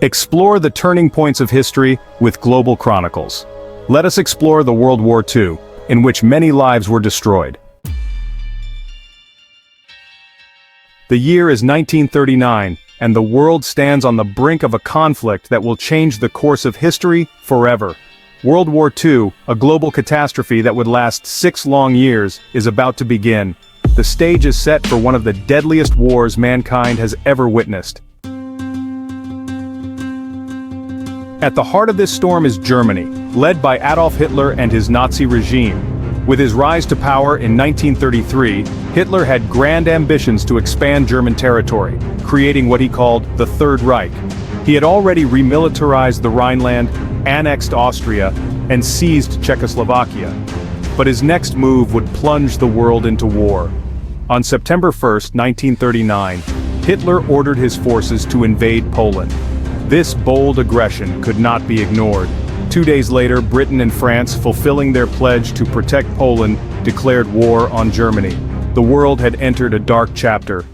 Explore the turning points of history with Global Chronicles. Let us explore the World War II, in which many lives were destroyed. The year is 1939, and the world stands on the brink of a conflict that will change the course of history forever. World War II, a global catastrophe that would last 6 long years, is about to begin. The stage is set for one of the deadliest wars mankind has ever witnessed. At the heart of this storm is Germany, led by Adolf Hitler and his Nazi regime. With his rise to power in 1933, Hitler had grand ambitions to expand German territory, creating what he called the Third Reich. He had already remilitarized the Rhineland, annexed Austria, and seized Czechoslovakia. But his next move would plunge the world into war. On September 1, 1939, Hitler ordered his forces to invade Poland. This bold aggression could not be ignored. 2 days later, Britain and France, fulfilling their pledge to protect Poland, declared war on Germany. The world had entered a dark chapter.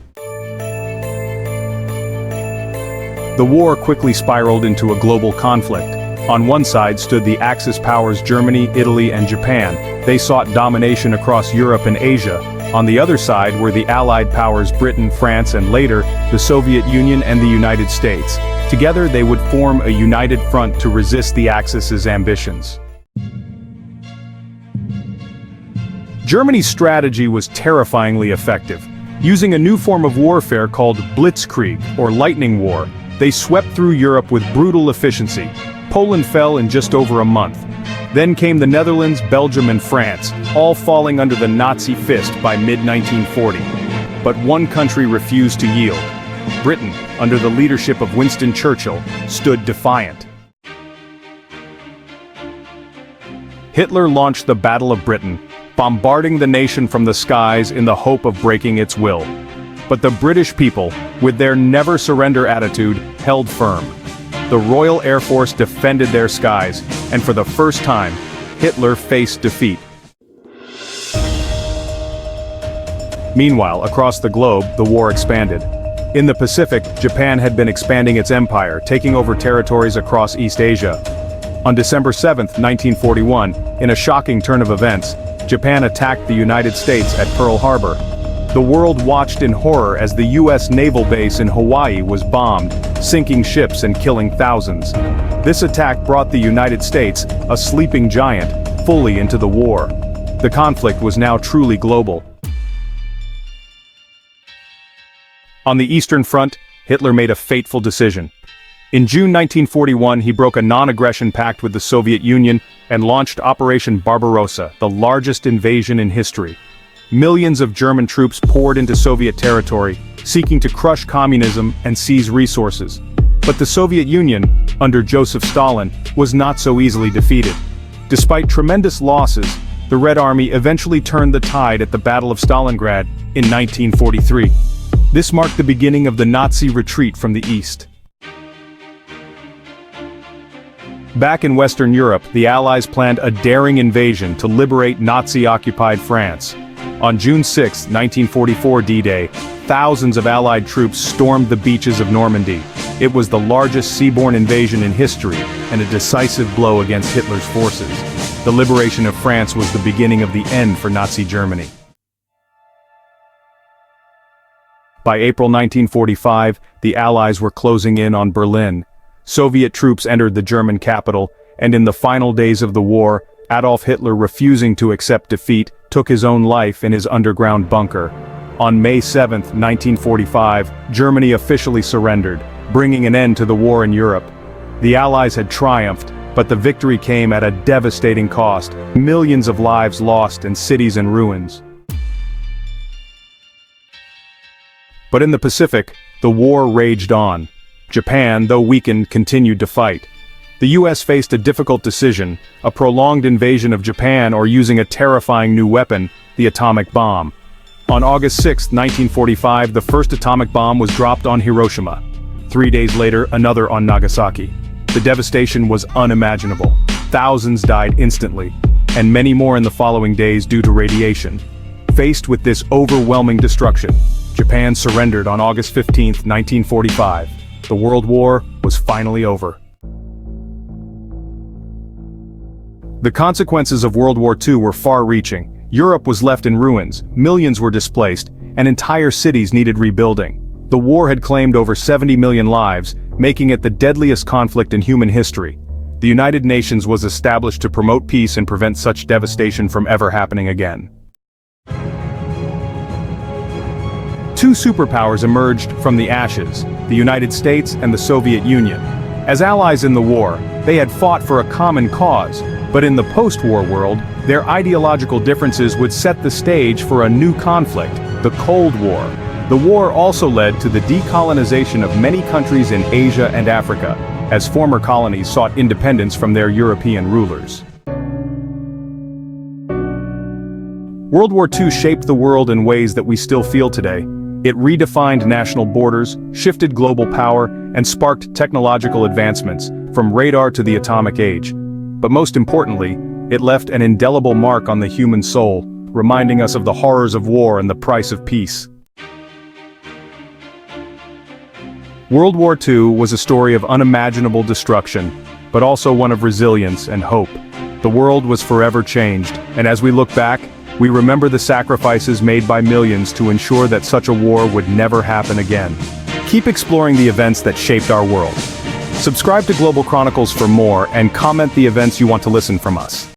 The war quickly spiraled into a global conflict. On one side stood the Axis powers Germany, Italy, and Japan. They sought domination across Europe and Asia. On the other side were the Allied powers Britain, France, and later, the Soviet Union and the United States. Together they would form a united front to resist the Axis's ambitions. Germany's strategy was terrifyingly effective. Using a new form of warfare called blitzkrieg, or lightning war, they swept through Europe with brutal efficiency. Poland fell in just over a month. Then came the Netherlands, Belgium, and France, all falling under the Nazi fist by mid-1940. But one country refused to yield. Britain, under the leadership of Winston Churchill, stood defiant. Hitler launched the Battle of Britain, bombarding the nation from the skies in the hope of breaking its will. But the British people, with their never-surrender attitude, held firm. The Royal Air Force defended their skies, and for the first time, Hitler faced defeat. Meanwhile, across the globe, the war expanded. In the Pacific, Japan had been expanding its empire, taking over territories across East Asia. On December 7, 1941, in a shocking turn of events, Japan attacked the United States at Pearl Harbor. The world watched in horror as the U.S. naval base in Hawaii was bombed, sinking ships and killing thousands. This attack brought the United States, a sleeping giant, fully into the war. The conflict was now truly global. On the Eastern Front, Hitler made a fateful decision. In June 1941, he broke a non-aggression pact with the Soviet Union and launched Operation Barbarossa, the largest invasion in history. Millions of German troops poured into Soviet territory, seeking to crush communism and seize resources. But the Soviet Union, under Joseph Stalin, was not so easily defeated. Despite tremendous losses, the Red Army eventually turned the tide at the Battle of Stalingrad in 1943. This marked the beginning of the Nazi retreat from the east. Back in Western Europe, the Allies planned a daring invasion to liberate Nazi-occupied France. On June 6, 1944 D-Day, thousands of Allied troops stormed the beaches of Normandy. It was the largest seaborne invasion in history, and a decisive blow against Hitler's forces. The liberation of France was the beginning of the end for Nazi Germany. By April 1945, the Allies were closing in on Berlin. Soviet troops entered the German capital, and in the final days of the war, Adolf Hitler, refusing to accept defeat, took his own life in his underground bunker. On May 7, 1945, Germany officially surrendered, bringing an end to the war in Europe. The Allies had triumphed, but the victory came at a devastating cost, millions of lives lost and cities in ruins. But in the Pacific, the war raged on. Japan, though weakened, continued to fight. The US faced a difficult decision: a prolonged invasion of Japan or using a terrifying new weapon, the atomic bomb. On August 6, 1945, the first atomic bomb was dropped on Hiroshima. 3 days later, another on Nagasaki. The devastation was unimaginable. Thousands died instantly, and many more in the following days due to radiation. Faced with this overwhelming destruction, Japan surrendered on August 15, 1945. The World War was finally over. The consequences of World War II were far-reaching. Europe was left in ruins, millions were displaced, and entire cities needed rebuilding. The war had claimed over 70 million lives, making it the deadliest conflict in human history. The United Nations was established to promote peace and prevent such devastation from ever happening again. Two superpowers emerged from the ashes, the United States and the Soviet Union. As allies in the war, they had fought for a common cause, but in the post-war world, their ideological differences would set the stage for a new conflict, the Cold War. The war also led to the decolonization of many countries in Asia and Africa, as former colonies sought independence from their European rulers. World War II shaped the world in ways that we still feel today. It redefined national borders, shifted global power, and sparked technological advancements, from radar to the atomic age. But most importantly, it left an indelible mark on the human soul, reminding us of the horrors of war and the price of peace. World War II was a story of unimaginable destruction, but also one of resilience and hope. The world was forever changed, and as we look back, we remember the sacrifices made by millions to ensure that such a war would never happen again. Keep exploring the events that shaped our world. Subscribe to Global Chronicles for more and comment the events you want to listen from us.